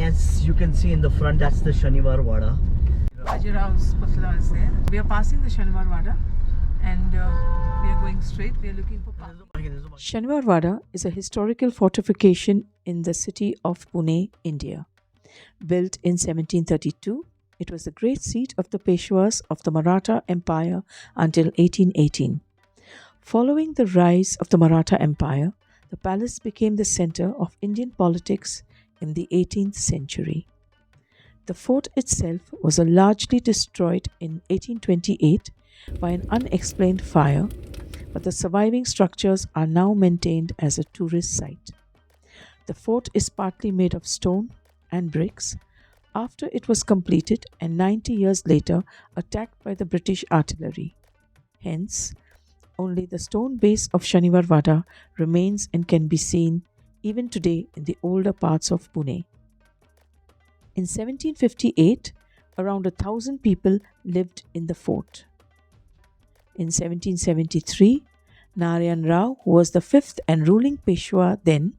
as you can see in the front, that's the Shaniwar Wada. Bajirao's Putla is there. We are passing the Shaniwar Wada and we are going straight. We are looking for parking. Shaniwar Wada is a historical fortification in the city of Pune, India. Built in 1732, it was the great seat of the Peshwas of the Maratha Empire until 1818. Following the rise of the Maratha Empire, the palace became the center of Indian politics in the 18th century. The fort itself was largely destroyed in 1828 by an unexplained fire, but the surviving structures are now maintained as a tourist site. The fort is partly made of stone and bricks after it was completed and 90 years later attacked by the British artillery. Hence, only the stone base of Shaniwar Wada remains and can be seen even today in the older parts of Pune. In 1758, around 1,000 people lived in the fort. In 1773, Narayanrao, who was the fifth and ruling Peshwa then,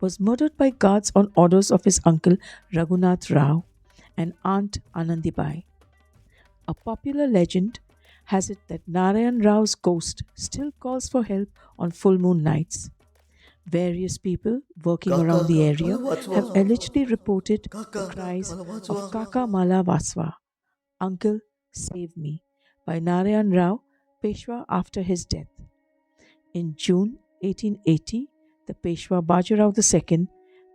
was murdered by guards on orders of his uncle Raghunathrao and aunt Anandibai. A popular legend has it that Narayanrao's ghost still calls for help on full moon nights. Various people working around the area have allegedly reported the cries of Kaka vachava, Uncle, save me, by Narayanrao Peshwa after his death. In June 1880, the Peshwa Bajirao II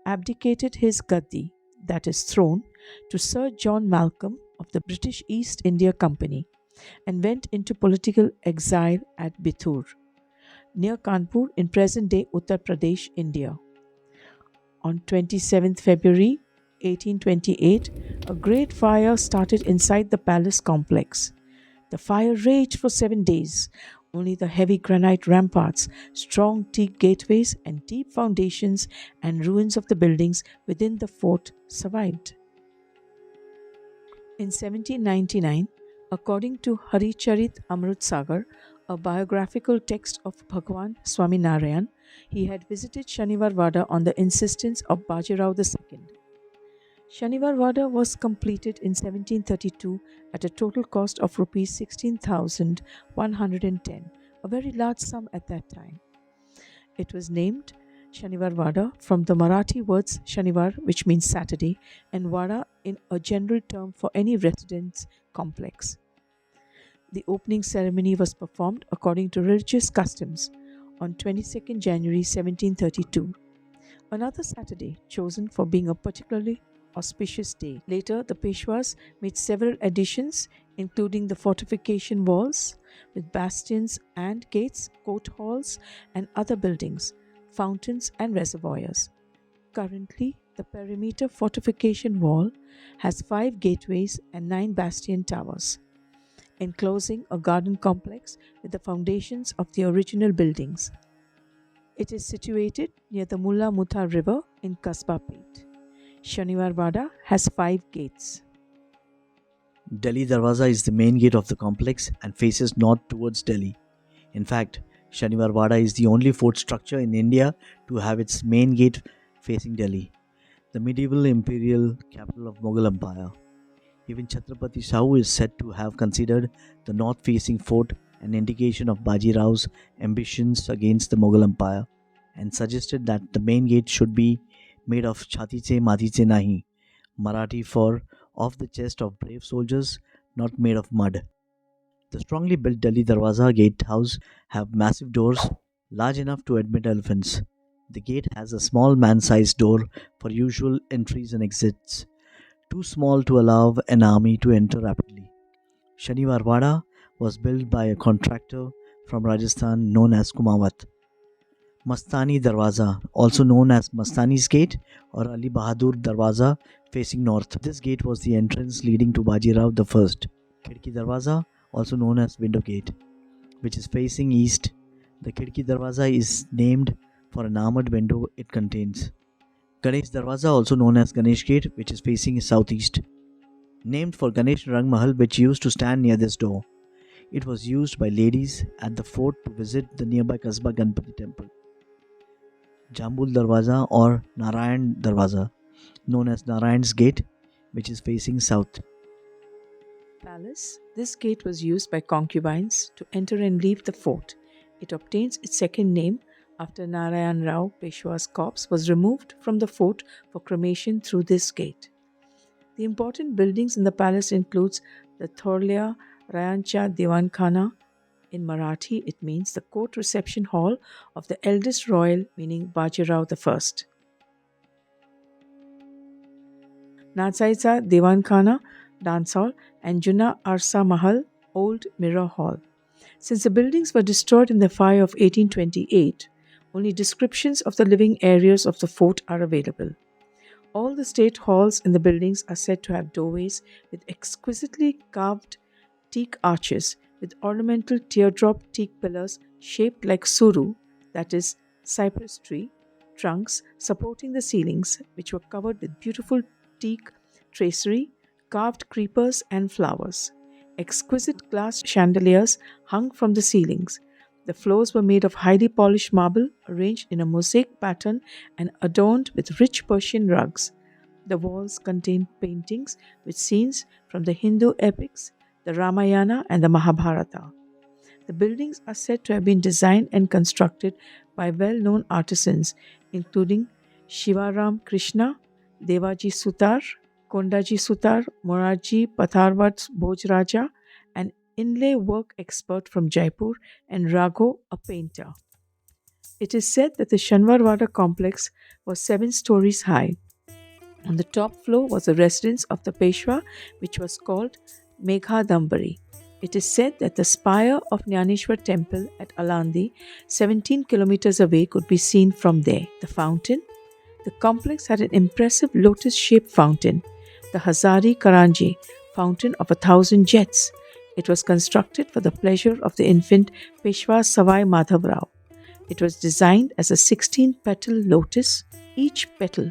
abdicated his gaddi, that is throne, to Sir John Malcolm of the British East India Company and went into political exile at Bithur, near Kanpur in present-day Uttar Pradesh, India. On 27th February 1828, a great fire started inside the palace complex. The fire raged for 7 days. Only the heavy granite ramparts, strong teak gateways, and deep foundations and ruins of the buildings within the fort survived. In 1799, according to Haricharit Amrut Sagar, a biographical text of Bhagwan Swaminarayan, he had visited Shaniwar Wada on the insistence of Bajirao II. Shaniwar Wada was completed in 1732 at a total cost of Rs 16,110, a very large sum at that time. It was named Shaniwar Wada from the Marathi words Shaniwar, which means Saturday, and Wada in a general term for any residence complex. The opening ceremony was performed according to religious customs on 22nd January 1732, another Saturday chosen for being a particularly auspicious day. Later, the Peshwas made several additions, including the fortification walls with bastions and gates, court halls, and other buildings, fountains, and reservoirs. Currently, the perimeter fortification wall has 5 gateways and 9 bastion towers, enclosing a garden complex with the foundations of the original buildings. It is situated near the Mulla Mutha River in Kasba Pet. Shaniwar Wada has 5 gates. Delhi Darwaza is the main gate of the complex and faces north towards Delhi. In fact, Shaniwar Wada is the only fort structure in India to have its main gate facing Delhi, the medieval imperial capital of Mughal Empire. Even Chhatrapati Shahu is said to have considered the north-facing fort an indication of Bajirao's ambitions against the Mughal Empire and suggested that the main gate should be made of chhatiche matiche nahi, Marathi for off the chest of brave soldiers, not made of mud. The strongly built Delhi Darwaza gatehouse have massive doors large enough to admit elephants. The gate has a small man-sized door for usual entries and exits, too small to allow an army to enter rapidly. Shaniwar Wada was built by a contractor from Rajasthan known as Kumawat. Mastani Darwaza, also known as Mastani's Gate or Ali Bahadur Darwaza, facing north. This gate was the entrance leading to Bajirao I. Khidki Darwaza, also known as Window Gate, which is facing east. The Khidki Darwaza is named for an armored window it contains. Ganesh Darwaza, also known as Ganesh Gate, which is facing southeast, named for Ganesh Rang Mahal, which used to stand near this door. It was used by ladies at the fort to visit the nearby Kasba Ganpati temple. Jambul Darwaza or Narayan Darwaza, known as Narayan's Gate, which is facing south. Palace. This gate was used by concubines to enter and leave the fort. It obtains its second name after Narayanrao Peshwa's corpse was removed from the fort for cremation through this gate. The important buildings in the palace includes the Thorlia Rayancha Diwankhana. In Marathi, it means the court reception hall of the eldest royal, meaning Bajirao I. Natsaicha Diwankhana Dance Hall and Juna Arsa Mahal Old Mirror Hall. Since the buildings were destroyed in the fire of 1828, only descriptions of the living areas of the fort are available. All the state halls in the buildings are said to have doorways with exquisitely carved teak arches with ornamental teardrop teak pillars shaped like suru, that is, cypress tree, trunks supporting the ceilings, which were covered with beautiful teak tracery, carved creepers and flowers. Exquisite glass chandeliers hung from the ceilings. The floors were made of highly polished marble arranged in a mosaic pattern and adorned with rich Persian rugs. The walls contained paintings with scenes from the Hindu epics, the Ramayana and the Mahabharata. The buildings are said to have been designed and constructed by well-known artisans including Shivaram Krishna, Devaji Sutar, Kondaji Sutar, Morarji Patharvat Bhojraja, an inlay work expert from Jaipur, and Raghu, a painter. It is said that the Shaniwar Wada complex was 7 stories high. On the top floor was the residence of the Peshwa, which was called Meghadambari. It is said that the spire of Nyaneshwar temple at Alandi, 17 kilometers away, could be seen from there. The fountain. The complex had an impressive lotus-shaped fountain, the Hazari Karanji, fountain of 1,000 jets. It was constructed for the pleasure of the infant Peshwa Savai Madhavrao. It was designed as a 16-petal lotus. Each petal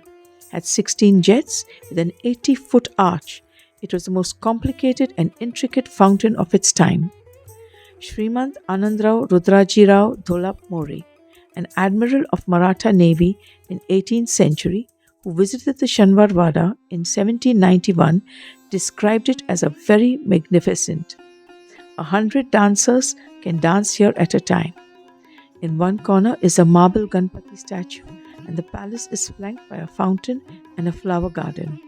had 16 jets with an 80-foot arch. It was the most complicated and intricate fountain of its time. Srimant Anandrao Rudrajirao Dholap Mori, an admiral of Maratha Navy in 18th century, who visited the Shaniwar Wada in 1791, described it as a very magnificent. 100 dancers can dance here at a time. In one corner is a marble Ganpati statue, and the palace is flanked by a fountain and a flower garden.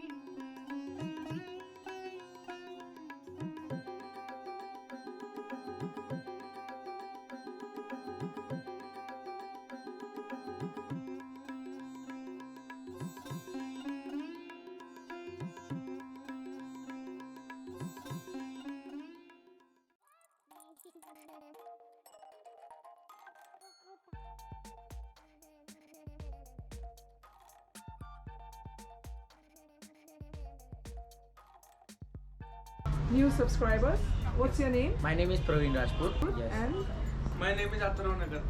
New subscribers. What's your name? My name is Praveen Rajput. Yes. And My name is Atharva Nagar.